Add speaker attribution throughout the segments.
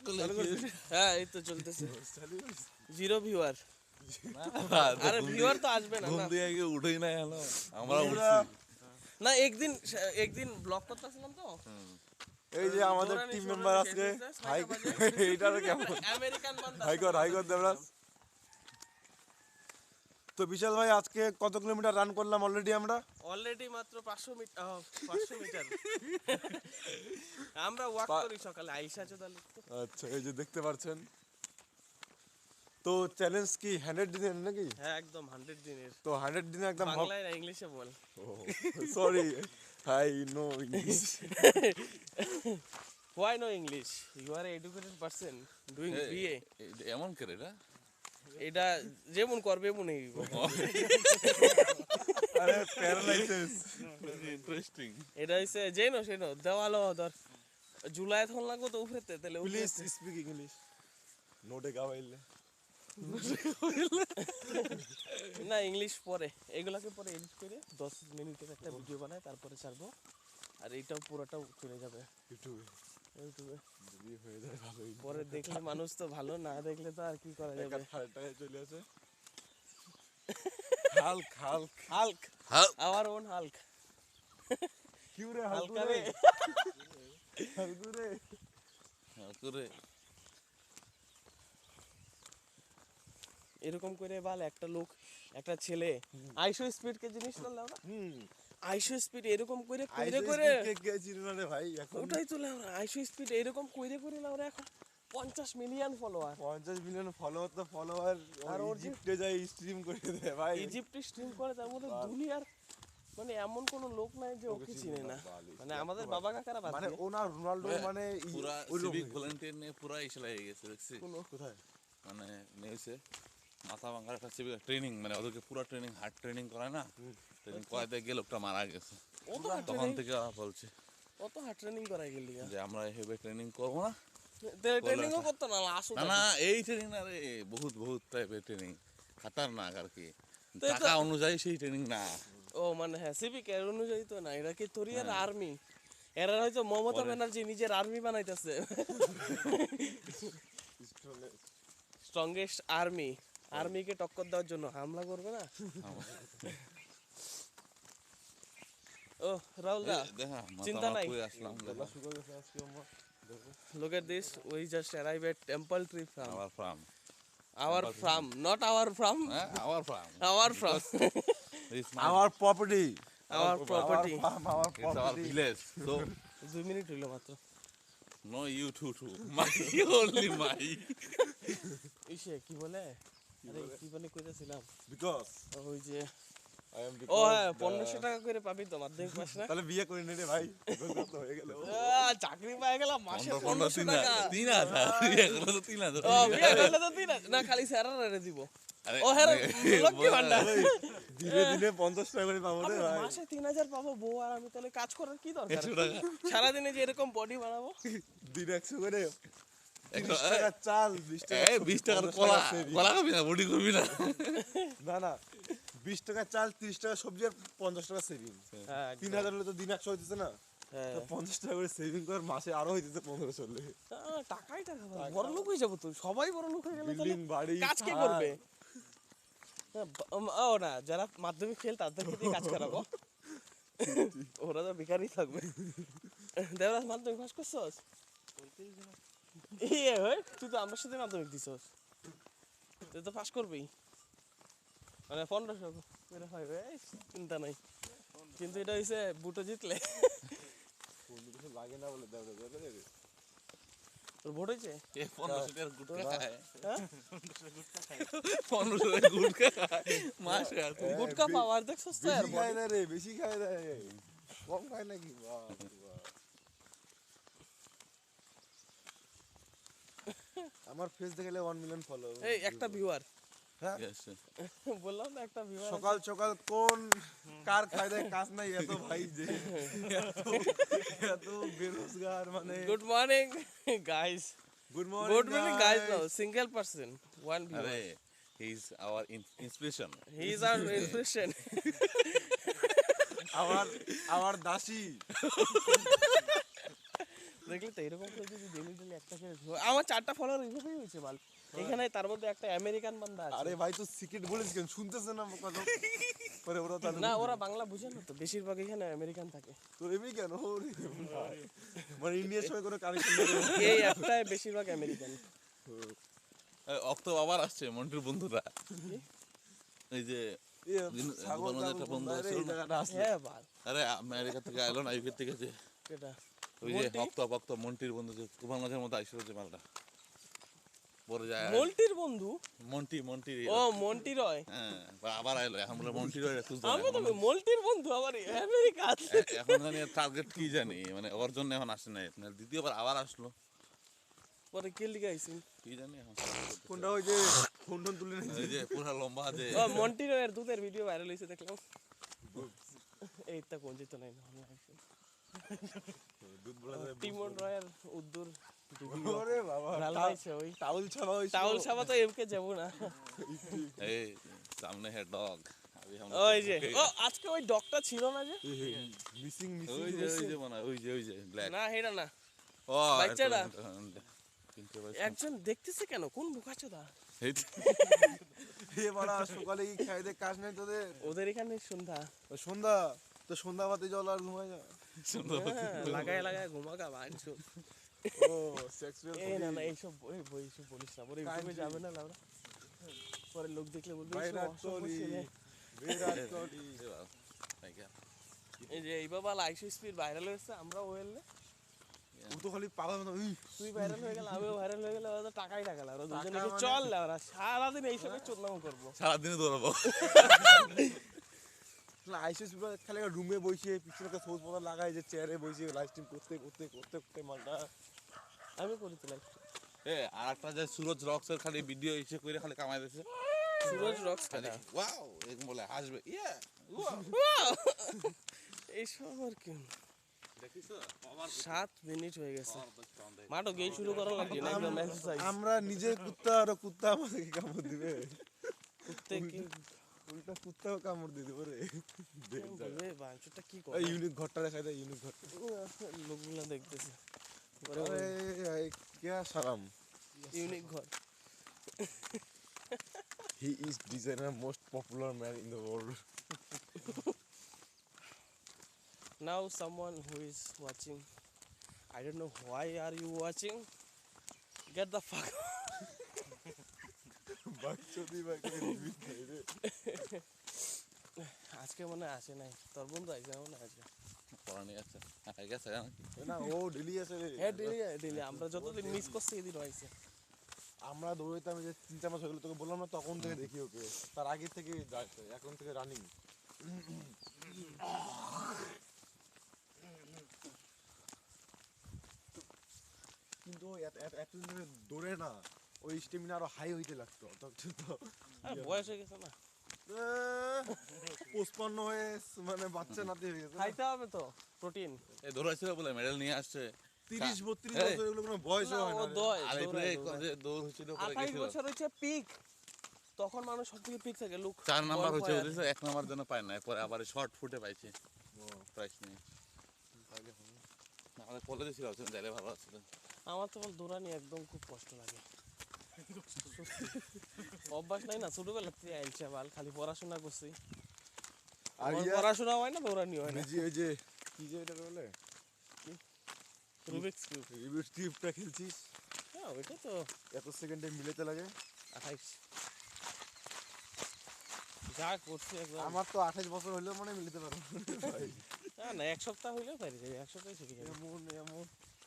Speaker 1: করলে
Speaker 2: হ্যাঁ এই তো চলতেছে জিরো ভিউয়ার আরে ভিউয়ার তো আসবে না
Speaker 1: ঘুম
Speaker 2: না
Speaker 1: দিয়ে গিয়ে উঠেই না এলো আমরা উঠছি
Speaker 2: না একদিন ব্লগ করতেছিলাম তো
Speaker 3: এই যে আমাদের টিম মেম্বার আজকে হাই এইটার কেমন
Speaker 2: আমেরিকান বান্দা
Speaker 3: হাই কর দেবরাজ। তো বিশাল ভাই আজকে কত কিলোমিটার রান করলাম
Speaker 2: অলরেডি মাত্র 500 মিটার আমরা ওয়াক করি সকালে আইসা চোদালে
Speaker 3: আচ্ছা এই যে দেখতে পাচ্ছেন। তো চ্যালেঞ্জ কি 100 দিনের নাকি?
Speaker 2: হ্যাঁ একদম 100 দিনের।
Speaker 3: তো 100 দিনে একদম
Speaker 2: বাংলায় না ইংলিশে বল।
Speaker 3: Sorry I no English.
Speaker 2: Why no English? You are an educated person doing BA.
Speaker 1: এমন করে না
Speaker 2: এটা যেমন করবে এমনই হইব।
Speaker 3: আরে প্যারালাইসিস
Speaker 1: ইন্টারেস্টিং
Speaker 2: এটা হইছে জেনো সেনো দেওয়ালো ধর জুলাই থন লাগবো তো উপরেতে তাহলে
Speaker 3: প্লিজ স্পিক ইংলিশ নোটে গাওয়াইলে
Speaker 2: না ইংলিশ পরে এগুলাকে পরে এডিট করে 10 মিনিটের একটা ভিডিও বানাই তারপরে ছাড়বো আর এইটাও পুরোটাও চলে যাবে
Speaker 3: ইউটিউবে যদি হয়ে যায় ভালোই।
Speaker 2: পরে দেখলে মানুষ তো ভালো না দেখলে তো আর কি করা যাবে।
Speaker 3: 1000 টাকা চলে আসে। Hulk
Speaker 2: Hulk our own Hulk
Speaker 3: কিউ রে
Speaker 2: হালকা রে
Speaker 3: হালকু রে
Speaker 1: করে
Speaker 2: এরকম করে বাল একটা লোক একটা ছেলে আইশো স্পিড কে জিনিস না লাউরা আইশো স্পিড এরকম করে
Speaker 3: কে কে চিনি না রে ভাই এখন।
Speaker 2: ওটাই তো লাউরা আইশো স্পিড এরকম করে লাউরা এখন 50 মিলিয়ন ফলোয়ার
Speaker 3: 50 মিলিয়ন ফলোয়ার তো ফলোয়ার আর ওর ইজিপ্টে যাই স্ট্রিম করে দেয় ভাই।
Speaker 2: ইজিপ্টে স্ট্রিম করে তার মধ্যে দুনিয়ার মানে এমন কোন লোক নাই যে ওকে চিনে না মানে আমাদের বাবা কাকারা বাদ
Speaker 3: মানে ওনা রোনাল্ডো মানে
Speaker 1: পুরা সিভিক ভলান্টিয়ার নিয়ে পুরা ইসলা হয়ে গেছে দেখছি
Speaker 3: কোথায়
Speaker 1: মানে নিয়েছে মাথা ভাঙার একটা সিভিক ট্রেনিং মানে ওদেরকে পুরো ট্রেনিং হার্ড ট্রেনিং করায় না ট্রেনিং করাইতে গিয়ে লোকটা মারা গেছে তখন থেকে বলছে
Speaker 2: কত হার্ড ট্রেনিং করাই গেলি
Speaker 1: যে আমরা হেভি ট্রেনিং করবো না
Speaker 2: ট্রেনিংও করতো না আসো
Speaker 1: না না এই ট্রেনিং না রে বহুত টাইপের ট্রেনিং খাতারনাক আর কি টাকা অনুযায়ী সেই ট্রেনিং না
Speaker 2: ও মানে হ্যাঁ সিভিক এর অনুযায়ী তো না এটা কি তোর আর আর্মি এরা হয়তো মমতা ব্যানার্জি নিজের আর্মি বানাইতেছে স্ট্রংগেস্ট আর্মিকে টক্কর দেওয়ার জন্য হামলা করবে না। ও রাহুল দা চিন্তা নাই look at this we just arrived at temple tree farm our farm not our farm
Speaker 1: our farm
Speaker 3: our property
Speaker 2: our property
Speaker 1: it's our village so
Speaker 2: 2 minute হলো মাত্র
Speaker 1: no you too my only my
Speaker 2: ইসে কি বলে আরে কি বলে কইতাছিলাম
Speaker 3: because
Speaker 2: ওই যে
Speaker 3: I am
Speaker 2: ও হ্যাঁ 1500 টাকা করে পাবি তো মাধ্যমিক পাস না
Speaker 3: তাহলে বিয়ে করে নে রে ভাই তো হয়ে গেল
Speaker 2: চাকরি পেয়ে গেলাম মাসে 1500 টাকা
Speaker 1: 3000 এগুলো তো 3000
Speaker 2: ও বিয়ে করলে তো 3000 না খালি স্যারারে দিব ও হ্যাঁ লক্ষ্মী ভান্ডার
Speaker 3: ধীরে ধীরে 50 টাকা করে পাবো রে ভাই
Speaker 2: মাসে 3000 পাবো বউ আর আমি তাহলে কাজ করার কি দরকার সারা দিনে যে এরকম বডি বানাবো
Speaker 3: দিন 100 করে 20 টাকা চাল
Speaker 1: 20 টাকার কলা খাবি না বডি করবি না
Speaker 3: না 20 টাকা চাল 30 টাকা সবজি আর 50 টাকা সেভিং।
Speaker 2: হ্যাঁ
Speaker 3: 3000 হলে তো দিন 100 হইতেছে না তো 50 টাকা করে সেভিং কর মাসে আরো হইতেছে 1500 চললে
Speaker 2: টাকাই টাকা বড় লোক হয়ে যাবো তো সবাই বড় লোক হয়ে গেলে
Speaker 3: বিল্ডিং বাড়ি
Speaker 2: কাজ কে করবে ও না যারা মাধ্যমিক ফেল তাদেরকে দিয়ে কাজ করাবো ওরা তো বেকারই থাকবে। দেবরাজ মাধ্যমিক পাস করছস ইয়ে হয় তুই তো আমার সাথে মাধ্যমিক দিছস তুই তো পাস করবি মানে 1500 করে হয় চিন্তা নাই কিন্তু এটা হইছে বুটো জিতলে
Speaker 3: কোনো কিছু লাগে না বলে দেবরাজ
Speaker 2: তোর ভোট হয়েছে
Speaker 1: 1500 টাকার গুটকা খায় 1500 টাকার গুটকা খায় মাসে
Speaker 2: গুটকা পাওয়ার দেখছস তো আর
Speaker 3: খায় না রে বেশি খায় না কম খায় নাকি বাহ আমার ফেস দেখে 1 মিলিয়ন ফলো
Speaker 2: এই একটা ভিউয়ার
Speaker 3: হ্যাঁ
Speaker 2: বললাম না একটা ভিউয়ার
Speaker 3: সকাল সকাল কোন কার খায় দেয় কাজ নাই এত ভাই যে এত বেরোজগার মানে
Speaker 2: good morning guys
Speaker 3: good
Speaker 2: good morning guys no single person one viewer
Speaker 1: he is our inspiration
Speaker 2: he is our inspiration
Speaker 3: our দাসী
Speaker 2: দেখলি তো এরকম করে যদি ডেলি ডেলি একটা করে আমার 4টা ফলোয়ার এইভাবেই হয়েছে বাল এখানে তার মধ্যে একটা আমেরিকান বান্দা আছে
Speaker 3: আরে ভাই তো সিক্রেট বলিস কেন শুনতেছে না কথা পরে ওরা তাহলে
Speaker 2: না ওরা বাংলা বুঝে না তো বেশিরভাগ এখানে আমেরিকান থাকে
Speaker 3: তো এমনি কেন ওরে ভাই। মানে ইন্ডিয়ার সঙ্গে কোনো কানেকশন
Speaker 2: এই একটাই বেশিরভাগ আমেরিকান
Speaker 1: অক্টো আবার আসছে মন্টুর বন্ধুরা এই যে গোপাল নদের একটা বন্ধু আসছিল না?
Speaker 2: হ্যাঁ বাল
Speaker 1: আরে আমেরিকা থেকে আইলো না ইউকে থেকে যে
Speaker 2: এটা
Speaker 1: ওই যে ভক্ত মন্টির বন্ধু যে গোপাল নদের মধ্যে আইছিল যে মালটা পরে যায়
Speaker 2: মল্টির বন্ধু
Speaker 1: মন্টি
Speaker 2: ও মন্টি রয়
Speaker 1: হ্যাঁ আবার আইলো এখন বলে মন্টি রয় তুই
Speaker 2: আমি তো মল্টির বন্ধু আবার আমেরিকা আছে
Speaker 1: এখন জানি টার্গেট কি জানি মানে ওর জন্য এখন আসে নাই দ্বিতীয়বার আবার আসলো
Speaker 2: পরে কে লিখে আইছেন
Speaker 1: কি জানি এখন
Speaker 3: কোনটা ওই যে ফোন টোন তুলে নিয়েছে
Speaker 1: এই যে পুরা লম্বা যে
Speaker 2: ও মন্টি রয়ের দুধের ভিডিও ভাইরাল হইছে দেখলাম এইটা কোন যেত নাই না
Speaker 3: দুধ বলা যায়
Speaker 2: টিমন রয়ের উদ্দুর
Speaker 3: ওরে বাবা
Speaker 2: ভালো হইছে ওই
Speaker 3: টাউল ছাড়া ওই
Speaker 2: টাউল সাবা তো এমকে যাবো না
Speaker 1: এই সামনে है डॉग अभी हम
Speaker 2: ওই যে ও আজকে ওই ডগটা ছিল না যে
Speaker 3: মিসিং
Speaker 1: ওই যে মানে ওই যে ব্ল্যাক
Speaker 2: না হেডা না
Speaker 1: ও
Speaker 2: বাচ্চাটা।
Speaker 1: কিনতে পারছি
Speaker 2: একজন দেখতেছে কেন কোন বোকাচোদা
Speaker 1: এই
Speaker 3: এ বাড়া সকালে কি খাই দে কাজ নাই তোদের
Speaker 2: ওদের এখানে সন্ধ্যা
Speaker 3: ওই সন্ধ্যা তো সন্ধ্যা বাতি জল আর ঘুমায় যা
Speaker 1: সুন্দর
Speaker 2: লাগায় লাগায় ঘুমাকা ভাঙছো
Speaker 3: ও সেক্সুয়াল
Speaker 2: এই না না এইসব ওই বই সব বলিস না পরে ইউটিউবে যাবে না লাউড়া পরে লোক দেখলে বলবে এইসব
Speaker 3: বিরাট
Speaker 2: অসভ্য
Speaker 3: কোহলি
Speaker 2: ছেলে।
Speaker 3: বিরাট কোহলি
Speaker 2: এই যে এই বাবা লাইফ স্পিড ভাইরাল হয়েছে আমরা ওয়েললে
Speaker 3: ও তো খালি পাগল মতো
Speaker 2: তুই ভাইরাল হয়ে গেল আমিও ভাইরাল হয়ে গেলে ওরা তো টাকাই টাকা ওরা দুজনে
Speaker 3: মানে-
Speaker 2: চল না ওরা সারাদিন এইসবের চোদনামো করবো
Speaker 1: সারাদিনে দৌড়াবো
Speaker 3: আইসিস খালি রুমে বসে পিছনে একটা সবুজ পাতা লাগায় যে চেয়ারে বসে লাইভ স্ট্রিম করতে মালটা
Speaker 2: আমি করি তো লাইফ
Speaker 1: এ আর একটা যে সুরজ রক্সের খালি ভিডিও এসে করে খালি কামাই দিয়েছে
Speaker 2: সুরজ রক্স
Speaker 1: খালি ওয়াও এরকম বলে হাসবে ইয়া
Speaker 2: এইসব আর কি
Speaker 1: দেখিস
Speaker 2: 7 মিনিট হয়ে গেছে মাঠও গিয়ে শুরু করা লাগছে না একদম এক্সারসাইজ
Speaker 3: আমরা নিজে কুত্তা আর কুত্তা আমাদেরকে কামড় দিবে
Speaker 2: করতে কি
Speaker 3: উল্টা কুত্তাও কামড় দিয়ে দেবো রে
Speaker 2: বলবে বাঞ্চটা কি করে
Speaker 3: এই ইউনিক ঘরটা দেখাই দেয় ইউনিক ঘর
Speaker 2: লোকগুলো দেখতেছে
Speaker 3: আরে কে সালাম
Speaker 2: ইউনিক ঘর
Speaker 3: he is designer most popular man in the world
Speaker 2: now someone who is watching I don't know why are you watching get the fuck
Speaker 3: বাচ্চাদি ভাই করে রিভিউ খাই রে
Speaker 2: আজকে মনে হয় আসে নাই তোর বন্ধু আইছে মনে হয় আজকে
Speaker 1: পড়ানি আছে হয়ে গেছে
Speaker 3: না ও ডেলি আসে রে
Speaker 2: হ্যাঁ ডেলি আমরা যতদিন মিস করছি এদিন আইছে
Speaker 3: আমরা দৌড়াইতাম যে 3-4 মাস হয়ে গেল তোকে বললাম না তখন থেকে দেখি ওকে তার আগে থেকে যাচ্ছে এখন থেকে রানিং কিন্তু ও এতদিন ধরে দৌড়ে না ওই স্টেমিনা আরো হাই হইতে লাগতো তখন তো
Speaker 2: আর বয়স হয়ে গেছে না
Speaker 3: 55 হয়ে মানে বাচ্চা নাতি হয়ে গেছে
Speaker 2: খাইতে হবে তো প্রোটিন
Speaker 1: এই দৌড়াইছিল বলে মেডেল নিয়ে আসছে
Speaker 3: 30-32
Speaker 1: এই।
Speaker 3: বছর এগুলো কোনো বয়সও হয়
Speaker 2: ও
Speaker 3: না রে।
Speaker 2: দয়
Speaker 1: আলিপুরে যে দৌড় হচ্ছিল পরে
Speaker 2: 28
Speaker 1: গেছিল
Speaker 2: বছর হচ্ছে পিক তখন মানুষ সবথেকে পিক থাকে লুক
Speaker 1: 4 নাম্বার হচ্ছে ওদের 1 নাম্বার জন্য পায় না পরে আবার শর্ট ফুটে পাইছে প্রাইস নিয়ে আমাদের কলেজে ছিল যাইলে ভালো আছে
Speaker 2: আমার তো দৌড়ানি একদম খুব কষ্ট লাগে অভ্যাস নাই না ছোটবেলা থেকে আইছে বাল খালি পড়াশোনা করছি
Speaker 3: আর
Speaker 2: আমার
Speaker 3: ইয়া
Speaker 2: পড়াশোনা হয় না দৌড়ানি হয় না
Speaker 3: ওই যে কি যে এটা বলে
Speaker 2: রুবিক্স কিউব
Speaker 3: রিভিউস টিপটা খেলছিস
Speaker 2: হ্যাঁ ওইটা তো
Speaker 3: এত সেকেন্ডে মিলাতে লাগে
Speaker 2: 28 যা করছি একদম
Speaker 3: আমার তো 28 বছর হলেও মানে মিলাতে পারবো ভাই
Speaker 2: না না এক সপ্তাহ হইলেও পারি যাবে এক সপ্তাহে শিখে যাবে
Speaker 3: এমন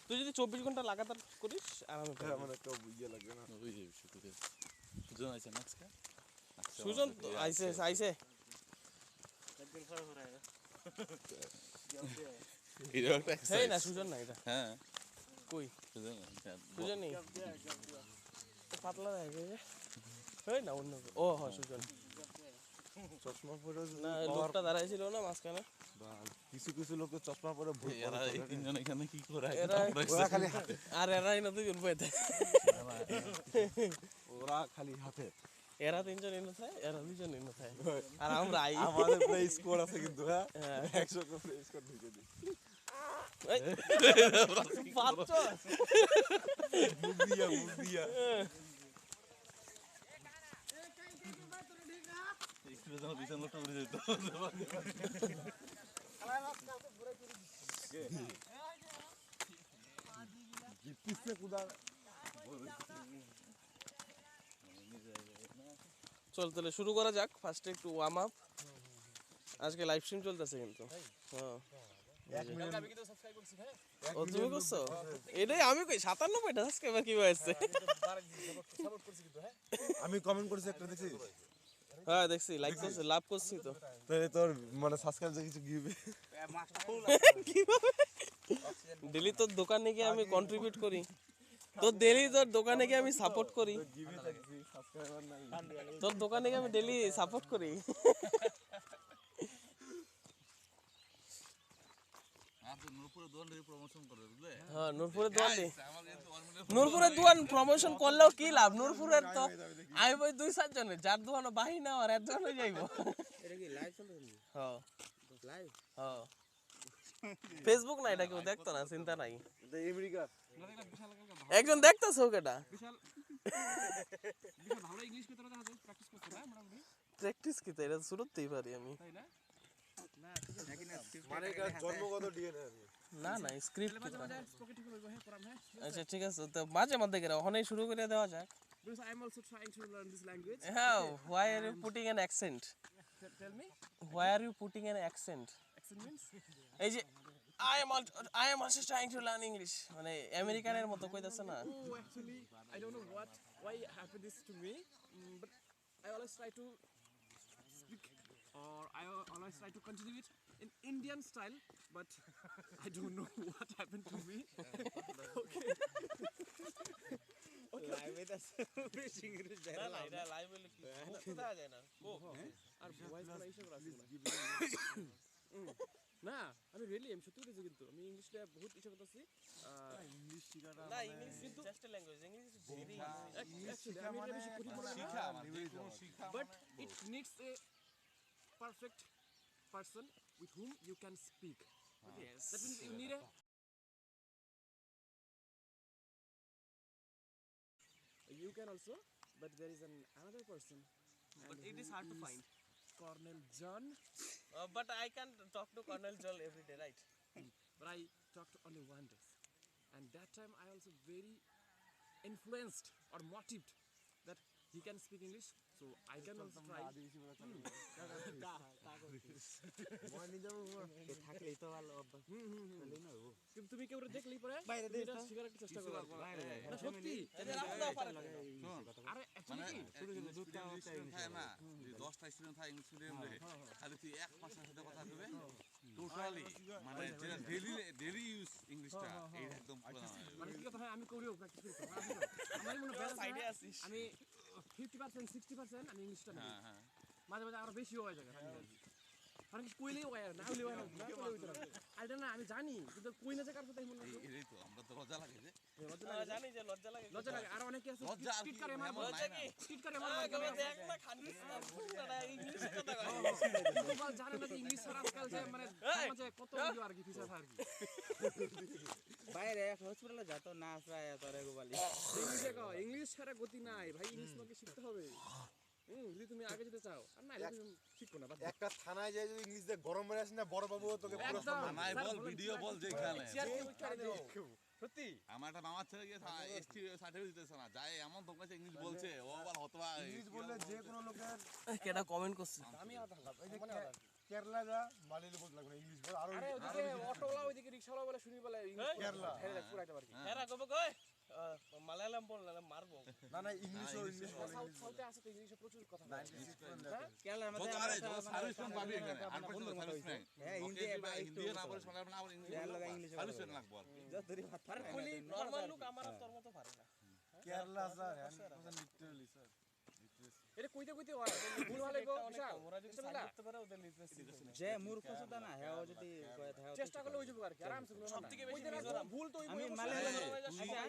Speaker 2: তুই যদি 24 ঘন্টা লাগাতার করিস আরামে পারবি।
Speaker 3: আমার একটা ইয়ে লাগবে না
Speaker 1: ওই যে সুজন আছে না আজকে
Speaker 2: সুজন তো আইছে আইছে
Speaker 1: এটা একটা
Speaker 2: হেই না
Speaker 1: এক্সারসাইজ
Speaker 2: সুজন না এটা
Speaker 1: হ্যাঁ
Speaker 2: কই
Speaker 1: সুজন
Speaker 2: সুজন নেই তো পাতলা হয়ে গেছে হেই না অন্য কেউ। ও হ্যাঁ সুজন
Speaker 3: চশমা পরে
Speaker 2: না লোকটা দাঁড়াইছিল না মাঝখানে
Speaker 3: কিছু কিছু লোক তো চশমা পরে ভুল
Speaker 1: এরা এই তিনজন এখানে কি করে
Speaker 3: ওরা খালি হাতে
Speaker 2: আর এরাই না দুজন বইতে
Speaker 3: ওরা খালি হাতে
Speaker 2: এরা তিনজন এনে থাকে এরা দুজন এনে থাকে আর আমরা আই
Speaker 3: আমাদের প্লে স্কোর আছে কিন্তু হ্যাঁ
Speaker 2: হ্যাঁ।
Speaker 3: 100 করে স্কোর ঢুকে দিই
Speaker 2: এই পাচ্ছ
Speaker 3: মুখ দিয়া জিতছে কুদা
Speaker 2: চল তাহলে শুরু করা যাক ফার্স্টে একটু ওয়ার্ম আপ আজকে লাইভ স্ট্রিম চলতেছে কিন্তু হ্যাঁ
Speaker 3: 1 মিলিয়ন
Speaker 2: ও তুমি করছো এটাই আমি কই 97টা সাবস্ক্রাইবার কি হয়েছে
Speaker 3: আমি কমেন্ট করেছি একটা দেখছিস
Speaker 2: হ্যাঁ দেখছি লাইক করছি লাভ করছি তো
Speaker 3: তাহলে তোর মানে সাবস্ক্রাইব যে কিছু গিভবে
Speaker 2: কিভাবে ডেলি তোর দোকানে গিয়ে আমি কন্ট্রিবিউট করি তোর ডেলি তোর দোকানে গিয়ে আমি সাপোর্ট করি
Speaker 3: গিভে থাকছি সাবস্ক্রাইবার নাই
Speaker 2: তোর দোকানে গিয়ে আমি ডেলি সাপোর্ট করি হ্যাঁ নূরপুরের দোকান নেই নূরপুরের দোকান প্রমোশন করলেও কি লাভ নূরপুরের তো আমি ওই 2-4 জনের যার দোকান বাহি না আর এর দোকানে যাইবো
Speaker 4: এটা কি লাইভ চলতেছে
Speaker 2: হ্যাঁ
Speaker 4: লাইভ
Speaker 2: হ্যাঁ ফেসবুক না এটা কেউ দেখতো না চিন্তা নাই
Speaker 3: আমেরিকা
Speaker 2: একজন দেখতেছো কেটা
Speaker 4: ভালো ইংলিশ কথা দেখা যায় প্র্যাকটিস করতে না মোটামুটি
Speaker 2: প্র্যাকটিস কি তাই এটা শুরুতেই পারি আমি
Speaker 4: তাই না না ঠিক আছে নাকি না
Speaker 3: মানে জন্মগত ডিএনএ
Speaker 2: না না স্ক্রিপ্ট
Speaker 4: মাঝে মাঝে স্পোকেন ঠিক হবে হ্যাঁ পড়াম হ্যাঁ
Speaker 2: আচ্ছা ঠিক আছে তো মাঝে মধ্যে করে ওখানেই শুরু করে দেওয়া যাক
Speaker 4: because I am also trying to learn this language
Speaker 2: হ্যাঁ why are you putting an accent
Speaker 4: tell me
Speaker 2: why are you putting an accent
Speaker 4: accent means
Speaker 2: এই যে I am also trying to learn English মানে আমেরিকানের মতো কইতাছে না
Speaker 4: oh actually I don't know why happened this to me but I always try to speak or I always try to continue it in Indian style but I don't know what happened to me
Speaker 5: live এটা বেশি English
Speaker 2: না না এটা live হলে কি কোথা যায় না ও
Speaker 4: আর ভয়েস করা ইচ্ছা করা আছে না আমি রিয়েলি আমি সত্যি বলছি কিন্তু আমি ইংলিশটা বহুত ইচ্ছা করতেছি
Speaker 3: ইংলিশ শিখাটা
Speaker 2: না ইংলিশ কিন্তু just language English is very
Speaker 4: actually আমি এটা বেশি কঠিন মনে না but it needs a perfect person with whom you can speak
Speaker 2: yes
Speaker 4: that means you need a you can also but there is another person
Speaker 2: but it is hard to find
Speaker 4: Colonel John
Speaker 2: but I can talk to Colonel Joel every day right
Speaker 4: but I talked only one day and that time I also very influenced or motivated that he can speak English so I can also try
Speaker 5: থাকলেই তো ভালো অভ্যাস তাহলেই না হবো
Speaker 4: কিন্তু তুমি কেউ দেখলেই পরে
Speaker 5: বাইরে
Speaker 4: তুমি
Speaker 5: দেশ
Speaker 4: এটা
Speaker 5: তো।
Speaker 4: শেখার একটা চেষ্টা করো
Speaker 5: বাইরে যায়
Speaker 4: না সত্যি
Speaker 2: এটা রাখো না পারে
Speaker 4: আরে অ্যাকচুয়ালি কি
Speaker 1: না 10টা স্টুডেন্ট থাকে ইংলিশ মিডিয়ামে খালি তুই এক মাসের সাথে কথা কইবে টোটালি মানে যেটা ডেইলি ইউজ ইংলিশটা এই একদম পুরো
Speaker 4: মানে কি কথা হয় আমি করিও প্র্যাকটিস করি আমার মনে ব্যালেন্স
Speaker 2: সাইডে আছিস
Speaker 4: আমি 50% 60% আমি ইংলিশটা নেই
Speaker 1: হ্যাঁ
Speaker 4: মাঝে মাঝে আরো বেশি হয়ে যায় মানে কি কইলেই হয় না হইলেই হয় না কইলেই হইতো না আইডা না আমি জানি কিন্তু কই না যে কার কথা মনে হয়
Speaker 1: এই তো আমরা তো লজ্জা লাগে যে
Speaker 2: জানি যে লজ্জা লাগে
Speaker 4: লজ্জা লাগে আর অনেকে আছে
Speaker 1: লজ্জা আর কি,
Speaker 4: টিটকারে মার
Speaker 1: এমন
Speaker 2: লজ্জা কি
Speaker 4: টিটকারে মার
Speaker 2: দেখ না খানিস না ইংলিশে কথা কয়
Speaker 4: ফুটবল জানে না যে ইংলিশ ছাড়া আজকাল যে মানে সমাজে কত ইয়ে আর কি ফিচার আর কি
Speaker 5: বাইরে হসপিটালে যা তো না প্রায় তোর এগো বলি
Speaker 4: ইংলিশে কও ইংলিশ ছাড়া গতি নাই ভাই ইংলিশ তোমাকে শিখতে হবে যদি তুমি আগে যেতে চাও আর না তুমি শিখো না বাদ দাও।
Speaker 3: একটা থানায় যায় যদি ইংলিশ দিয়ে গরম মেরে আসিস না বড় বাবু তোকে পুরো
Speaker 4: একদম।
Speaker 1: আমায় বল ভিডিও বল যেখানে
Speaker 3: সত্যি
Speaker 1: আমার একটা মামার ছেলে গিয়ে এসটি সার্টিফিকেট দিতেছে না যায় এমন তোমার কাছে ইংলিশ বলছে ও আবার হতবা
Speaker 3: ইংলিশ বললে যে কোনো লোকের
Speaker 2: কেডা কমেন্ট করছে
Speaker 3: আমি কেরালা যা মালিলে বলতে লাগবে না ইংলিশ বল আরো
Speaker 4: আরে ওদিকে অটোওয়ালা ওইদিকে রিকশাওয়ালা বলে শুনি বলে ইংলিশ
Speaker 3: কেরালা
Speaker 4: হেরে দেখ পুরাইতে পারি
Speaker 2: এরা কবে কয় মালায়ালাম বললাম মারবো
Speaker 3: না না ইংলিশ ও ইংলিশ বলে
Speaker 4: সাউথ সাউথে আছে তো ইংলিশে প্রচুর কথা বলে।
Speaker 3: 96%
Speaker 5: কেরালার মধ্যে
Speaker 1: আরে যত সার্ভিস ফ্রেন্ড পাবি এখানে 100% সার্ভিস ফ্রেন্ড
Speaker 5: হ্যাঁ হিন্দি
Speaker 1: হিন্দি না বলে শোনা না আবার English
Speaker 5: Kerala English
Speaker 1: service friend লাগবে আর কি।
Speaker 5: যতরি ভাত
Speaker 4: আরে কইলি
Speaker 2: নরমাল লোক আমার তোর মতো পারে না
Speaker 3: কেরালা স্যার 100% লিটারালি স্যার
Speaker 4: এটা কইতে কইতে হয় ভুল হলে গো
Speaker 2: অনেক
Speaker 4: বিশাল
Speaker 2: কম। ওরা যদি সাইড করতে পারে ওদের লিটারেসি
Speaker 5: যে মূর্খ সুদা না হ্যাঁ ও যদি কয় থাকে
Speaker 4: চেষ্টা করলে ওই যাবে আর কি আরামসে কোনো
Speaker 2: সবথেকে বেশি মিজোরাম।
Speaker 4: ভুল তো
Speaker 5: আমি মালায়ালাম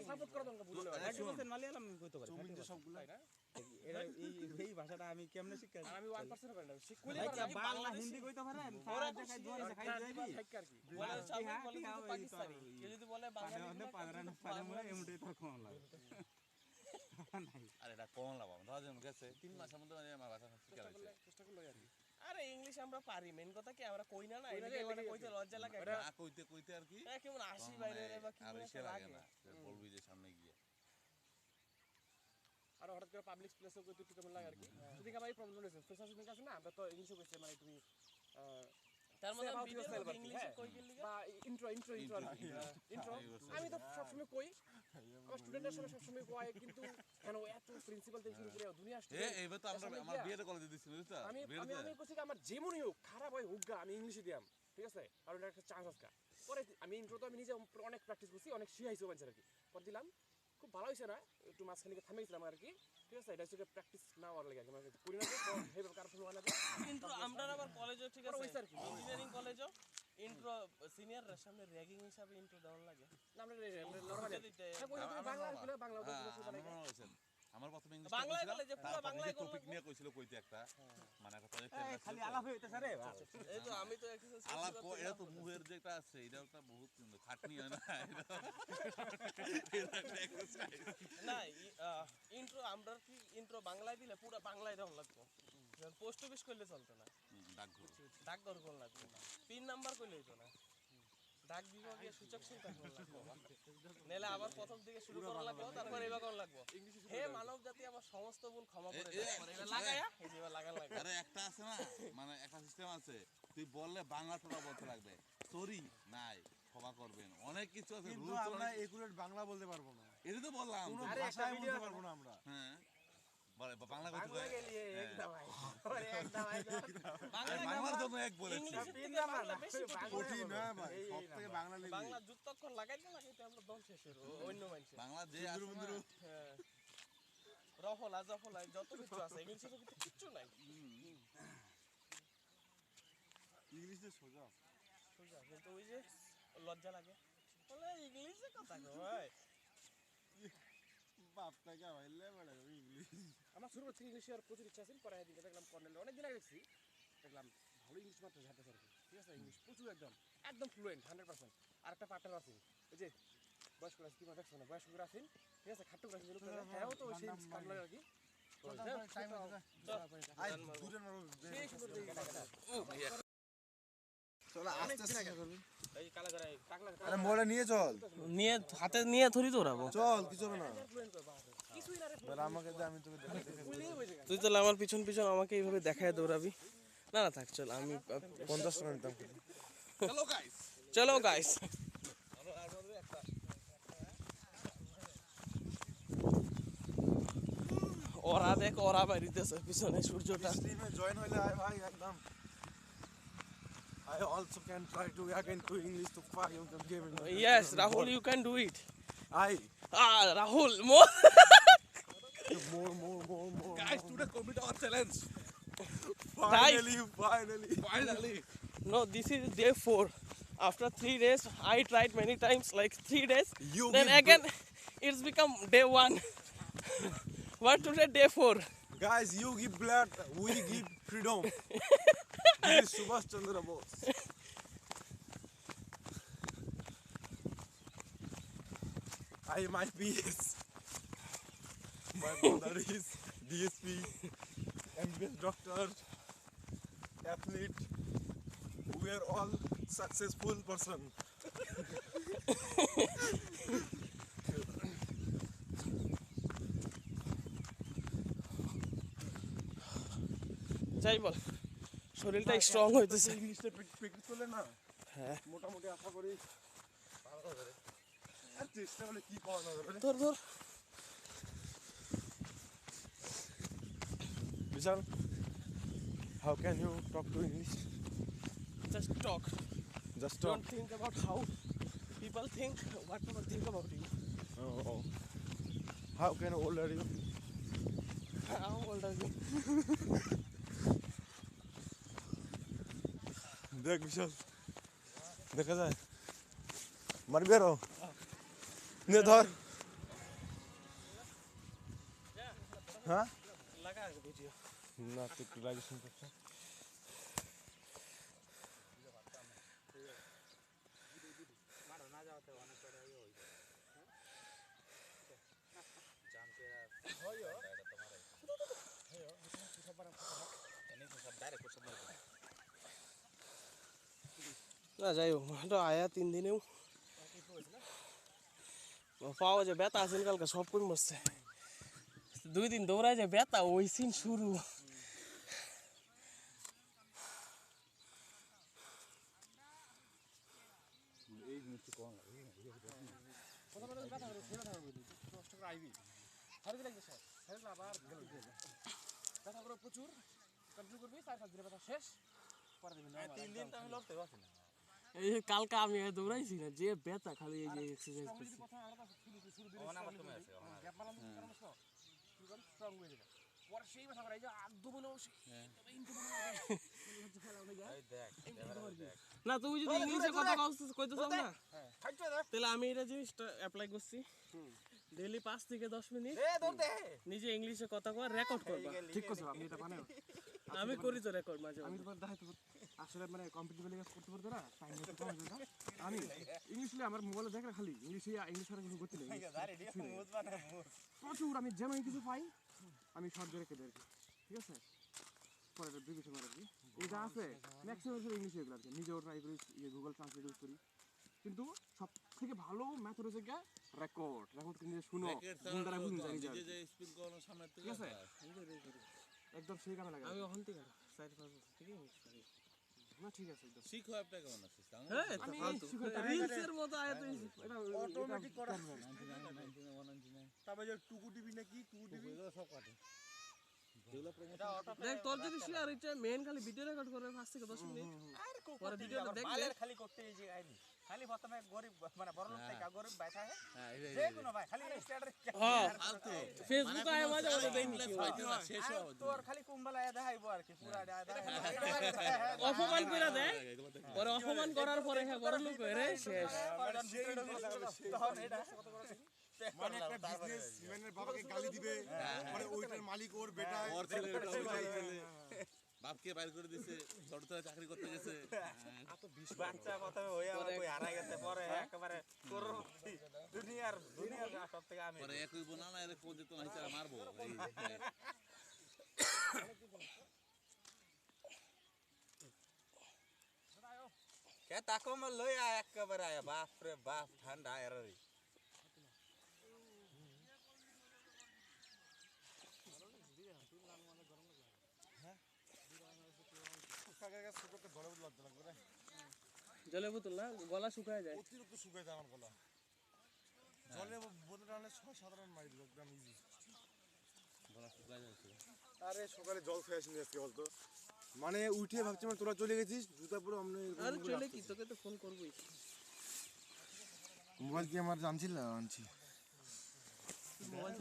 Speaker 4: সাপোর্ট করা দরকার ভুল হলে
Speaker 5: 90% মালায়ালাম আমি কইতে পারি
Speaker 3: চৌমিন যে সবগুলো
Speaker 5: এটা এই ভাষাটা আমি কেমনে শিখা
Speaker 4: আর আমি 1% পারি না শিখুলি
Speaker 5: ভাই
Speaker 4: পারি
Speaker 5: কি বাংলা হিন্দি কইতে পারেন
Speaker 2: ওরা
Speaker 5: সারা দেখাই দুয়ারে দেখাই যাইবি
Speaker 4: ঠিক আর কি
Speaker 2: বলে সামনে
Speaker 5: হ্যাঁ,
Speaker 2: বলে
Speaker 5: হ্যাঁ,
Speaker 2: কিন্তু
Speaker 5: ওই
Speaker 2: পাকিস্তানি
Speaker 5: তো
Speaker 2: কেউ যদি বলে বাঙালি
Speaker 5: পারে
Speaker 2: বলে
Speaker 5: পারে না পারে মনে এমনটাই তোর কোন লাগে
Speaker 1: আর এটা কোন লাভ ধরা যেন গেছে 3 মাসের মধ্যে মানে আমার ভাষা শিখে গেছে
Speaker 4: চেষ্টা করলে আর কি
Speaker 2: আরে ইংলিশ আমরা পারি মেন কথা কি আমরা কই না না
Speaker 4: কই না,
Speaker 2: এদিকে মানে
Speaker 4: এদিকে
Speaker 2: কইতে লজ্জা লাগে
Speaker 1: না কইতে কইতে আর কি
Speaker 2: কেমন আসি বাইরে রে বা কি
Speaker 1: আর
Speaker 2: মনে
Speaker 1: ইসে
Speaker 2: একটা
Speaker 1: লাগে
Speaker 2: লাগে
Speaker 1: না বলবি যে সামনে গিয়ে
Speaker 4: আর হঠাৎ করে পাবলিক প্লেসে কইতে একটু কেমন লাগে আর কি সেদিকে আমার এই প্রবলেম হয়েছে ফ্রেশার শুটিং আছে না আমরা তো ইংলিশে কইছে মানে তুমি
Speaker 2: তার মধ্যে
Speaker 4: Say about
Speaker 2: ভিডিও
Speaker 4: yourself আর কি,
Speaker 2: ইংলিশে
Speaker 4: হ্যাঁ।
Speaker 2: কই গেলি
Speaker 4: বা ইন্ট্রো ইন্ট্রো আমি তো সবসময় কই আমার স্টুডেন্টদের সাথে সবসময় কই কিন্তু কেন এত প্রিন্সিপাল থেকে শুরু করে দুনিয়া
Speaker 1: এইবার তো আমরা আমার বিয়েটা কলেজে দিছি বুঝছো
Speaker 4: আমি
Speaker 1: বিয়েতে
Speaker 4: আমি কইছি কি আমার যেমনই হোক খারাপ হয় হোক গা, আমি ইংলিশে দিয়াম ঠিক আছে আর ওটা একটা চান্স আছে পরে আমি ইন্ট্রো তো আমি নিজে অনেক প্র্যাকটিস করছি অনেক শিখাইছি বাচ্চার আর কি পরে দিলাম খুব ভালো হয়েছে না একটু মাঝখানে গিয়ে থামাইছিলাম আর কি ঠিক আছে এটা হচ্ছে প্র্যাকটিস না হওয়ার লাগে মানে করি না তো হেবে কারো সময় না
Speaker 2: কিন্তু আমরা আবার কলেজে ঠিক
Speaker 4: আর
Speaker 2: আছে
Speaker 4: ওইসা আর কি।
Speaker 2: ইঞ্জিনিয়ারিং কলেজও ইন্ট্রো সিনিয়রদের সামনে র্যাগিং হিসাবে ইন্ট্রো দেওয়ার লাগে
Speaker 4: আমরা নরমালি
Speaker 2: দিতে
Speaker 4: বাংলা আর কি বাংলা
Speaker 1: আমার প্রথমে ইংলিশ
Speaker 2: বাংলায় বলে যে পুরো বাংলায়
Speaker 1: টপিক নিয়ে কইছিল কইতে একটা মানে একটা প্রজেক্ট
Speaker 5: খালি আলাপ হইতেছে রে
Speaker 2: এই তো আমি তো এক্সারসাইজ
Speaker 1: আলাপ এটা তো মুহের যেটা আছে এটা একটা বহুত কিন্তু খাটনি হয় না এটা একটা এক্সারসাইজ
Speaker 2: না ইন্ট্রো আমরা কি ইন্ট্রো বাংলায় দিলে পুরো বাংলায় দেওয়া লাগবে পোস্ট অফিস করলে চলতো না
Speaker 1: ডাকঘর
Speaker 2: ডাকঘর কোন লাগবে না পিন নাম্বার কইলে হইতো না ডাক বিভাগে সূচক সংখ্যা কোন লাগবে নেলে আবার প্রথম থেকে শুরু করা লাগবে তারপর এবার কোন লাগবে হে মানব জাতি আমার সমস্ত ভুল ক্ষমা করে দাও এবার লাগায়া এই যে এবার লাগান লাগবে
Speaker 1: আরে একটা আছে না মানে একটা সিস্টেম আছে তুই বললে বাংলা টোনা বলতে লাগবে সরি নাই ক্ষমা করবেন অনেক কিছু আছে
Speaker 3: কিন্তু
Speaker 1: রুলস
Speaker 3: আমরা একুরেট বাংলা বলতে পারবো না
Speaker 1: এটা তো বললাম
Speaker 3: কোনো
Speaker 1: তো।
Speaker 3: ভাষায় বলতে পারবো না আমরা
Speaker 1: হ্যাঁ বলে বাংলা কইতে
Speaker 4: বাংলা গেলি একদম ভাই ওরে একদম ভাই
Speaker 1: বাংলার জন্য এক বলেছি
Speaker 2: ইংলিশের
Speaker 4: পিন
Speaker 2: থেকে
Speaker 4: নাম্বার
Speaker 2: বাংলা
Speaker 4: না
Speaker 2: বেশি কঠিন।
Speaker 3: কঠিন হ্যাঁ ভাই সব থেকে বাংলা লিখি
Speaker 2: বাংলা যুক্তাক্ষর লাগাইতে লাগাইতে আমরা দম শেষ হইব অন্য মানুষের
Speaker 1: বাংলা যে আছে না,
Speaker 2: হ্যাঁ রফলা জফলা যত কিছু আছে ইংলিশে তো কিচ্ছু নাই
Speaker 3: ইংলিশে সোজা
Speaker 2: সোজা কিন্তু ওই যে লজ্জা লাগে বলে ইংলিশে কথা কয় ভাই
Speaker 3: বাপটাকে ভাইলে বলে ইংলিশ
Speaker 4: আমার শুরু থেকে ইংলিশে আর প্রচুর ইচ্ছা আছে পরে এদিকে দেখলাম কর্নেল অনেক দিন আগে দেখছি দেখলাম ভালো ইংলিশ মাত্র ঝাড়তে স্যার ঠিক আছে ইংলিশ প্রচুর একদম একদম ফ্লুয়েন্ট 100% আর একটা পার্টনার আছেন এই যে বয়স্ক আছে কি দেখছো না বয়স্ক আছেন ঠিক আছে খাট্টু আছে হ্যাঁ তো সেই কামলা আর কি
Speaker 3: আই দূরে মারো
Speaker 4: সেই সুন্দর জায়গা
Speaker 3: চল আস্তে আস্তে করবি
Speaker 4: এই কালা করে টাকলা
Speaker 3: আরে মোড়ে নিয়ে চল
Speaker 2: নিয়ে হাতে নিয়ে ধরি দৌড়াবো
Speaker 3: চল কিছু হবে না
Speaker 4: ফ্লুয়েন্ট করে বাবা কিছুই না রে
Speaker 3: এবার আমাকে দে আমি তোকে দেখে
Speaker 4: ফুললেই হয়ে যায়
Speaker 2: তুই তাহলে আমার পিছন পিছন আমাকে এইভাবে দেখায় দৌড়াবি না না থাক চল আমি
Speaker 3: 50 টাকা নিতাম
Speaker 1: হ্যালো গাইস
Speaker 2: চলো গাইস ওরা দেখ ওরা বাড়িতেছে পিছনে সূর্যটা
Speaker 3: স্ট্রিমে জয়েন হইলে আয় ভাই একদম I also can try to again to English to fight on the gaming.
Speaker 2: Yes, Rahul, you can do it.
Speaker 3: I
Speaker 2: Rahul, more.
Speaker 3: more.
Speaker 1: guys today commit our challenge
Speaker 3: Finally.
Speaker 2: No, this is day 4. After 3 days, I tried many times, like 3 days.
Speaker 3: You
Speaker 2: Then
Speaker 3: give
Speaker 2: again, it's become day 1. But today, day 4.
Speaker 3: Guys, you give blood, we give freedom. This is Subhash Chandra Bose. I am IPS. My brother is DSP, MBS doctor, athlete. We are all successful person.
Speaker 2: যাই বল শরীরটা strong হইতেছে
Speaker 3: ইংলিশে practice করলে না
Speaker 2: হ্যাঁ
Speaker 3: মোটামুটি আশা করি ভালো হবে আর চেষ্টা করলে কি পাওয়া যাবে
Speaker 2: ধর ধর
Speaker 3: Vishal, how can you talk to English?
Speaker 2: just talk.
Speaker 3: Just talk.
Speaker 2: Don't think about how people think, what people think about you.
Speaker 3: Oh. How can old are you?
Speaker 2: How old are you?
Speaker 3: দেখ বিশাল দেখা যায় মারবি আরো নে ধর হ্যাঁ
Speaker 2: লাগা video
Speaker 3: না তো একটু লাইজেশন করছে
Speaker 2: না যাই হোক তো আয়া 3 দিনেও পাওয়া যে ব্যথা আছে কালকে সব কমে মরছে 2 দিন দৌড়ায় যে ব্যথা ওই সিন শুরু
Speaker 4: প্রচুর কন্ট্রোল করবি 4-5 দিনের ব্যথা শেষ পরে দিবি
Speaker 5: 3 দিন তো আমি লড়তে পারছি না
Speaker 2: এই যে কালকে আমি দৌড়াইছি না যে ব্যথা খালি এই যে এক্সারসাইজ করছি
Speaker 4: প্রথম আমরা শুরু দিলে
Speaker 5: ওখানে আমার কমে আছে
Speaker 4: গ্যাপ মারার কারণে স্ট্রং হয়ে যাবে পরে সেই ব্যথা করে এই যে একদম
Speaker 5: এই দেখ এবারে দেখ
Speaker 2: না তুমি যদি ইংলিশে কথা কইতেছ না তাহলে আমি এটা জিনিসটা অ্যাপ্লাই করছি ডেইলি 5 থেকে 10 মিনিট নিজে ইংলিশে কথা কয় রেকর্ড করবা
Speaker 4: ঠিক আছে আপনি এটা বানাও
Speaker 2: আমি করি তো রেকর্ড মাঝে
Speaker 4: আমি তোমার দেখাইতে আসলে মানে কম্পিটিটিভ কাজ করতে পারতে না টাইম নিয়ে কম হয়ে যায় আমি ইংলিশে আমার মোবাইলে দেখ না খালি ইংলিশে আর কিছু করতে নেই প্রচুর আমি যেন কিছু পাই আমি শর্ট ধরে রেখে দেই ঠিক আছে পরে রিভিশন মারি এটা আছে ম্যাক্সিমাম ইংলিশে এগুলো আছে নিজেও ট্রাই করি গুগল ট্রান্সলেট ইউজ করি কিন্তু সব থেকে ভালো মেথড হচ্ছে কি রেকর্ড নিজে শুনো ভুলটা বুঝতে জানি
Speaker 1: নিজে যে স্পিন করানো সামনে থেকে
Speaker 4: ঠিক আছে একদম সেই কামে লাগে
Speaker 2: আমি ওখান থেকে 4-5 বছর থেকে ইংলিশ পারি
Speaker 4: না ঠিক আছে একদম
Speaker 1: শিখো অ্যাপটা কেমন আছে
Speaker 2: হ্যাঁ
Speaker 4: আমি
Speaker 2: রিলসের মতো আয়াত
Speaker 4: এটা
Speaker 3: অটোমেটিক করা তারপরে যে টুকু টিভি নাকি টুকু টিভি সব কাটে
Speaker 2: দেখ তোর যদি শেয়ার হইছে মেন খালি ভিডিও রেকর্ড করবে 5 থেকে 10 মিনিট পরে ভিডিও দেখ
Speaker 5: মালের খালি করতে এই যে আইনি খালি প্রথমে গরিব মানে বড় লোক থেকে গরিব বাইঠা है যে কোনো ভাই খালি স্ট্যাটাস
Speaker 2: হ্যাঁ ফেসবুক আয় মাঝে মাঝে দেইনি
Speaker 1: শেষ
Speaker 5: তোর খালি কুম্বালা দেখাইবো আর কি পুরা
Speaker 2: অপমান করে দেয় পরে অপমান করার পরে হ্যাঁ বড় লোক হয়ে রে শেষ
Speaker 5: তখন এটা
Speaker 3: মানে একটা বিজনেস ম্যানের বাবাকে গালি দিবে মানে ওইটার মালিক ওর বেটা
Speaker 1: ওর ছেলে বাপকে বাইর করে দিছে ছোট থেকে চাকরি করতে গেছে
Speaker 5: বাচ্চা প্রথমে হইয়া কই হারাই গেছে পরে একেবারে করোড়পতি দুনিয়ার সব থেকে আমি
Speaker 1: পরে একই বোনা না এর কোন যেত না হিসাবে মারবো এই
Speaker 5: কে তাকো মে লই আয় একেবারে আয় বাপ রে বাপ ঠান্ডা এর রে
Speaker 2: জলে বোতল না গলা শুকায় যায়
Speaker 3: অতিরিক্ত শুকায় যায় আমার গলা জলে বোতল আনলে 6-7 রান মারি দিল একদম ইজি আরে সকালে জল খেয়ে আসিনি আজকে বলতো মানে উঠে ভাবছি মানে তোরা চলে গেছিস জুতা পরে আমরা
Speaker 2: আরে চলে কি তোকে তো ফোন করবই
Speaker 3: মোবাইল কি আমার জানছিল আনছি
Speaker 2: মোবাইল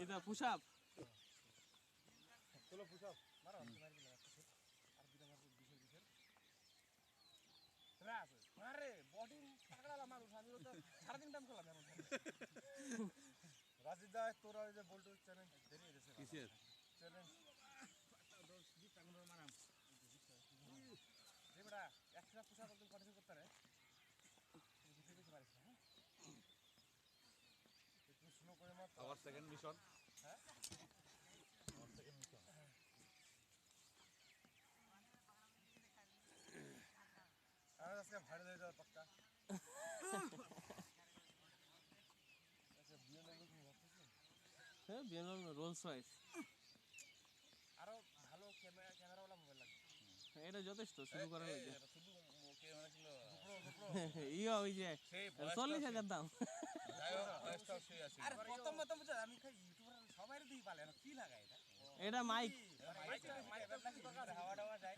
Speaker 2: এটা পুশ আপ
Speaker 3: চলো পুশ আপ মারো
Speaker 4: আরে বডি পাগলা মারু আমি তো সারা দিন টাইম করলাম
Speaker 3: রাজিদ দা তোরা ওই যে বল্টু চ্যালেঞ্জ দেরি হয়ে গেছে
Speaker 1: কিসের
Speaker 3: চ্যালেঞ্জ
Speaker 4: রে বড়া এক্সট্রা পুশ আপ একদম কন্টিনিউ করতে রে
Speaker 3: একটু স্লো করে মার
Speaker 1: আবার সেকেন্ড মিশন
Speaker 3: আর আজকে ভাড়া দিয়ে দাও পাক্কা
Speaker 2: হ্যাঁ বিএনএল রোলস রয়েস
Speaker 4: আরো ভালো ক্যামেরাওয়ালা মোবাইল লাগবে
Speaker 2: এটা যথেষ্ট শুরু করা হয়েছে
Speaker 1: শুধু ওকে মানে ছিল
Speaker 2: ইয়া ওই যে 40,000 দাম
Speaker 1: যাই হোক বয়সটাও সেই আছে
Speaker 5: আর প্রথম বুঝছ আমি খাই ইউটিউবার সবাইরে দিই পালে না কি লাগাই এটা
Speaker 2: এটা মাইক
Speaker 5: হাওয়া টাওয়া যায়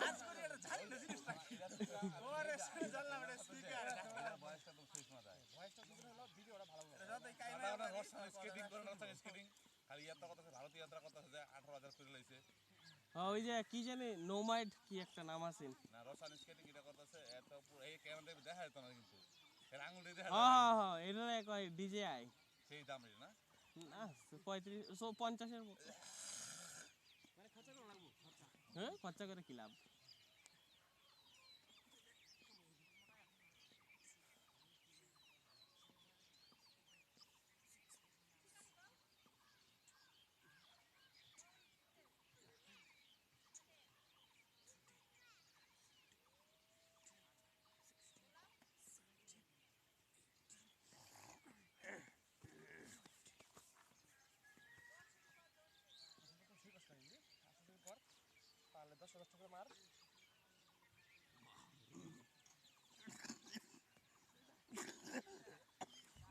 Speaker 5: কাজ করি এটা জানি না জিনিসটা ওরে জানলাম এটা স্পিকার
Speaker 1: বয়সটা তো শেষ না যায়
Speaker 4: ভয়েসটা শুনতে হলো ভিডিওটা ভালো হবে
Speaker 5: যতই কাই
Speaker 1: আমরা রসায়ন স্কেটিং করে রসায়ন স্কেটিং খালি ইয়াত্রা কথা আছে ভারতীয় যাত্রা কথা আছে 18,000 করে লাইছে
Speaker 2: ওই যে কি জানি নোমাইড কি একটা নাম আছে
Speaker 1: না রসায়ন স্কেটিং এটা কথা আছে এত এই ক্যামেরা দেখা যেত না কিন্তু এর আঙুলটা দেখা
Speaker 2: হ্যাঁ হ্যাঁ হ্যাঁ এটা কয় ডিজেআই
Speaker 1: সেই দাম রে না
Speaker 2: না 35-50-এর মতো হ্যাঁ খরচা করে কি লাভ তাহলে 10,000 টাকা মার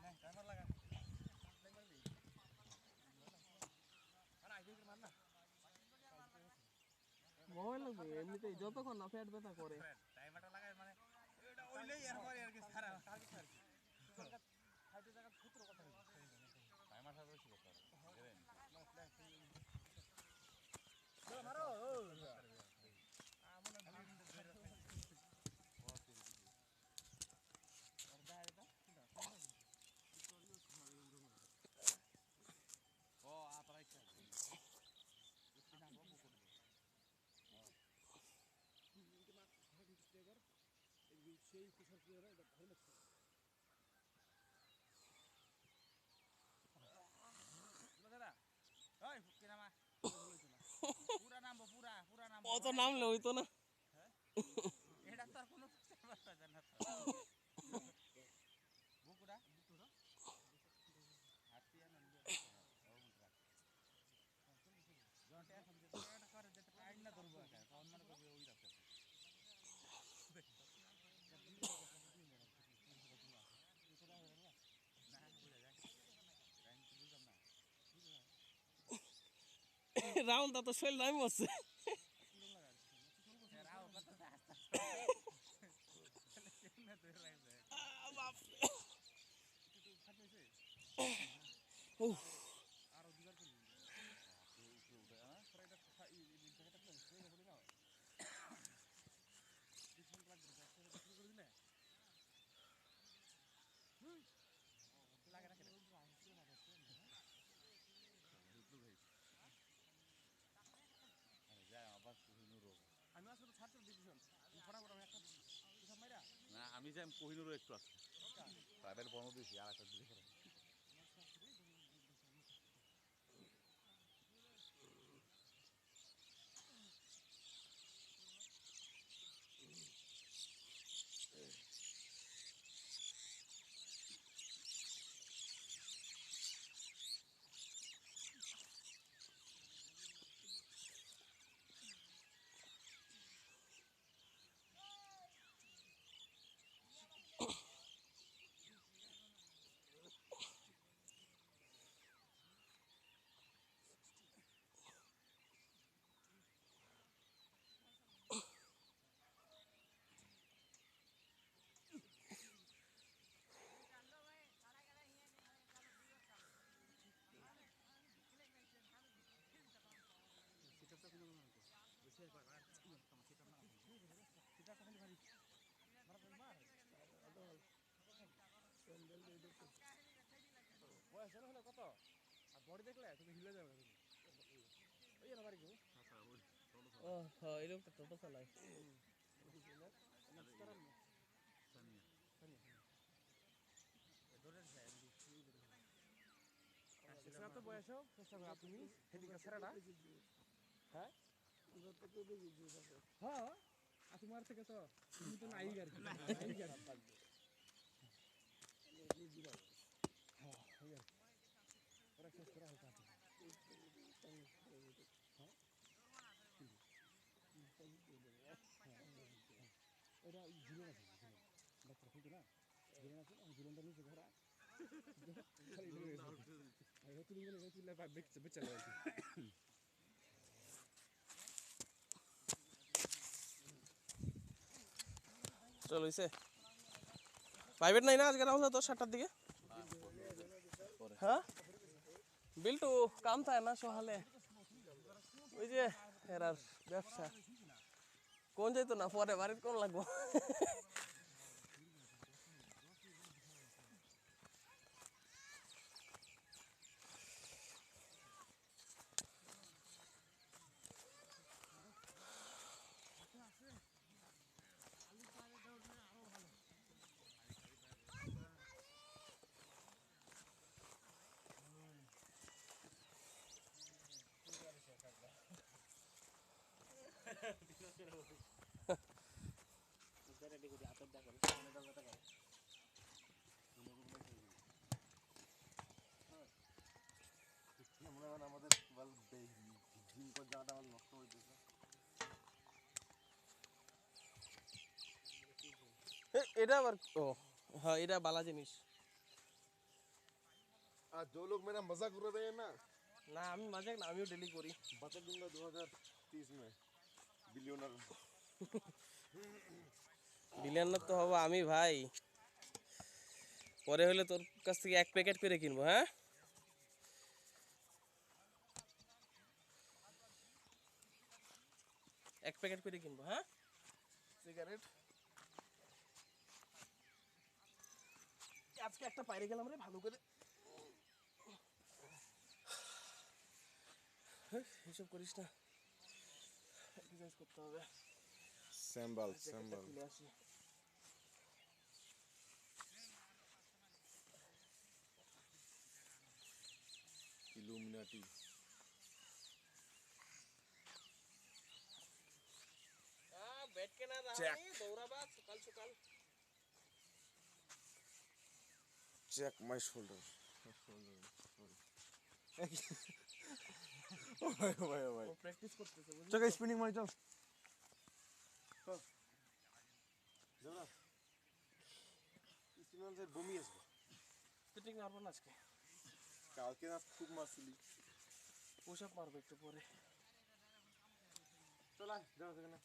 Speaker 5: না টাইমার লাগা
Speaker 2: ভয় লাগবে এমনিতেই যতক্ষণ না পেট ব্যথা করে
Speaker 5: টাইমারটা লাগাই মানে এটা ওইলেই আর কি সারা
Speaker 1: টাইমার ছাড়া বেশি করতে হবে গেলেন ও আপনারা ইচ্ছা
Speaker 5: ওই কি নামা পুরা নামবো পুরা পুরা নামবো
Speaker 2: অত নামলে হইতো না
Speaker 5: এটা তো আর কোনো ব্যবস্থা জান না বুকুড়া হাতিয়া না জন্টে এখন যে এটা করে যেটা আইন না ধরবো এটা কোন মানে করবে ওই রাখতে
Speaker 2: রাউন্ড তো শৈল নামি বসছে
Speaker 5: রাও কত আস্তে আস্তে না ধরে রাখবে আরো দুবার করবি
Speaker 4: আমি আসলে ছাড়তে ডিসিশন ফটাফট আমি একটা হিসাব মাইরা
Speaker 1: না আমি যাই কোহিনুরও একটু আছে প্রাইভেট বন্ধ দিয়েছি আর একটা দিকে
Speaker 4: বয়স জানো হলো কত আর বডি দেখলে তুমি হিলে যাবে ওই না বাড়ি গো
Speaker 2: ও হ্যাঁ এরকম তো টোটো চালায়
Speaker 4: সেটা তো বয়সও চেষ্টা করো তুমি হেদিকে ছেড়াটা হ্যাঁ হ্যাঁ আর তোমার থেকে তো তুমি তো নাই আর কি নাই আর থাকবে ওরা শেষ করা হয়েছে ওরা ঝুলন আছে ডাক্তার খুঁজে না ঝুলন আছে ঝুলনটা নিচে ধরা বেচা লাগছে
Speaker 2: চল হইছে প্রাইভেট নাই না আজকে রাউন্ড তো 7টার দিকে হ্যাঁ বিল্টু কাম থাকে না সকালে ওই যে এরার ব্যবসা কোন যাইতো না পরে বাড়িতে কোন লাগবো এটা আবার ও হ্যাঁ এটা বালা জিনিস
Speaker 3: आज जो लोग मेरा मजाक उड़ा रहे हैं ना,
Speaker 2: না আমি মাঝে না আমিও ডেলি করি
Speaker 3: बता दूंगा 2030 में बिलियनर।
Speaker 2: বিলিয়নার তো হবো আমি ভাই পরে হলে তোর কাছ থেকে 1 প্যাকেট করে কিনবো হ্যাঁ এক প্যাকেট করে কিনবো হ্যাঁ সিগারেট আজকে একটা বাইরে গেলাম রে ভালো করে এসব করিস না এক্সারসাইজ করতে হবে
Speaker 3: सैंबल सैंबल
Speaker 2: খুলে আসি
Speaker 3: इल्यूमिनाटी।
Speaker 2: बैठ के ना रहा दौड़ाबा सकाल सकाल
Speaker 3: चेक माय शोल्डर। ओ भाई
Speaker 2: ও প্র্যাকটিস করতেছে বুঝলি
Speaker 3: चल स्पिनिंग मार चल जरा स्पिनिंग से बमी আসবে
Speaker 2: ফিটিং মারবো না আজকে
Speaker 3: কালকে না খুব মারছিলি
Speaker 2: পুশ আপ মারবো একটু পরে
Speaker 3: চল আয় যাও সেখানে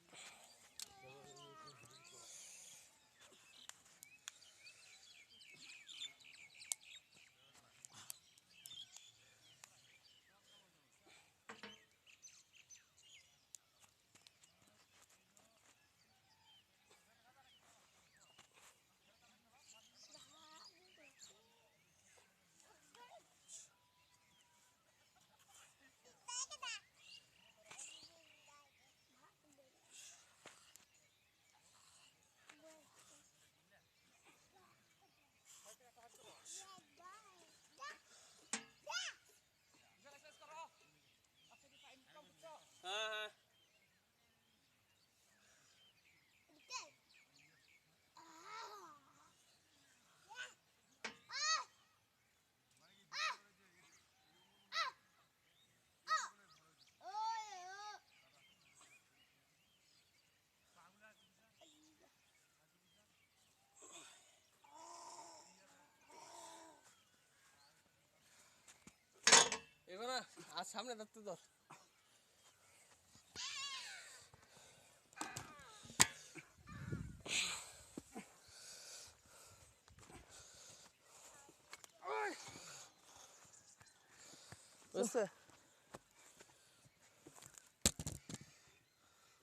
Speaker 2: হ্যাঁ হ্যাঁ এগো না আর সামনে দেখতে ধর বুঝছে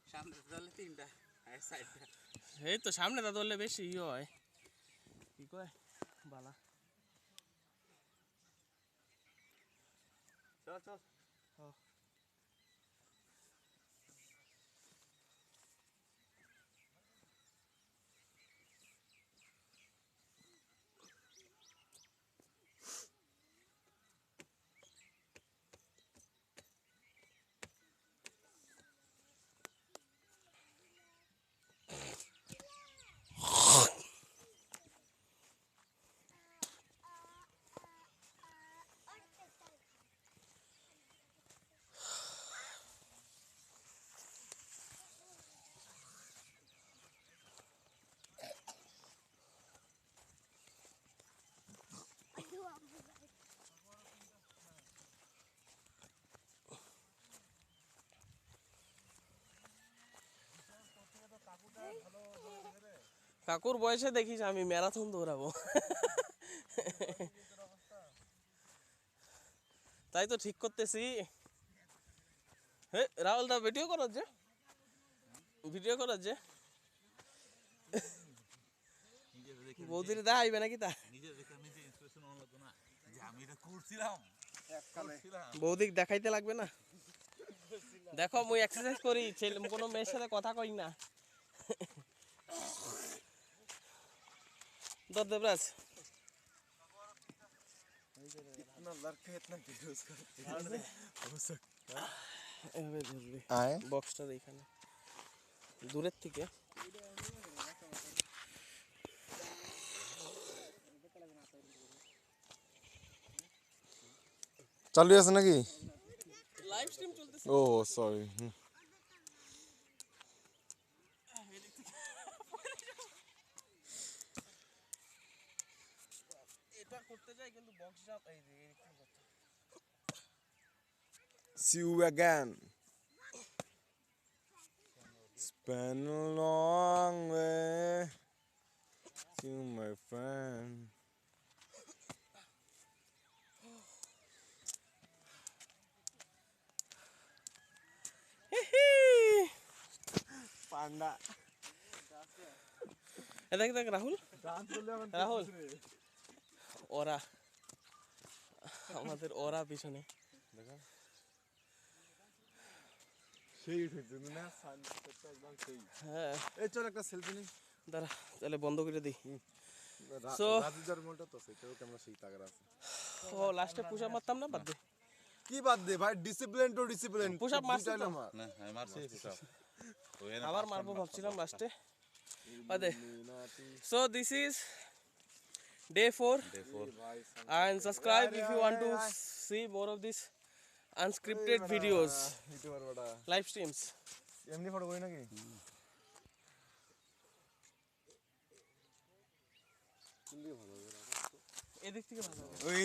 Speaker 5: সামনে তাহলে তিনটা আর সাইডটা
Speaker 2: এই তো সামনে তা ধরলে বেশি ই হয় কি কয় বালা
Speaker 3: চল চল
Speaker 2: কাকুর বয়সে দেখিস আমি ম্যারাথন দৌড়াবো তাই তো ঠিক করতেছি হে রাহুল দা ভিডিও করার যে বৌদির দা আইবে নাকি তা
Speaker 1: নিজে দেখে নিজে ইন্সপিরেশন হলো না যে আমি এটা করছিলাম
Speaker 2: বৌদিক দেখাইতে লাগবে না দেখো মুই এক্সারসাইজ করি ছেলে কোনো মেয়ের সাথে কথা কই না दर देवराज
Speaker 3: इतना लड़का इतना वीडियोस करते हो सकता
Speaker 2: এভাবে ধরবি
Speaker 3: आए
Speaker 2: বক্সটা এখানে দূরের থেকে
Speaker 3: চালু আছে নাকি?
Speaker 2: লাইভ স্ট্রিম চলতেছে।
Speaker 3: ও সরি।
Speaker 2: এটা করতে যাই কিন্তু বক্সটা এই যে এরকম করতে।
Speaker 3: See you again. It's been a long way to my friend. পান্ডা
Speaker 2: দেখ দেখ রাহুল, রাহুল ওরা আমাদের ওরা পিছনে
Speaker 3: সেই উঠেছে না সানসেটটা একদম সেই।
Speaker 2: হ্যাঁ
Speaker 3: এই চল একটা সেলফি নি।
Speaker 2: দাঁড়া তাহলে বন্ধ করে দিই।
Speaker 3: সো
Speaker 2: So-
Speaker 3: রাজুদার মোলটা তো সেটাও ক্যামেরা সেই তাগড়া আছে।
Speaker 2: ও লাস্টে পুশ আপ মারতাম না, বাদ দে।
Speaker 3: কি বাদ দে ভাই, discipline to discipline.
Speaker 2: Push up মারছি তো।
Speaker 1: না আমি মারছি push up। ওই না
Speaker 2: আবার মারবো ভাবছিলাম লাস্টে, বাদ দে। So this is day 4 and subscribe if you want to see more of this unscripted videos,
Speaker 3: YouTuber বড়া
Speaker 2: live streams.
Speaker 3: এমনি ফটো করি নাকি?
Speaker 2: এদিক থেকে ভালো হবে।
Speaker 3: ওই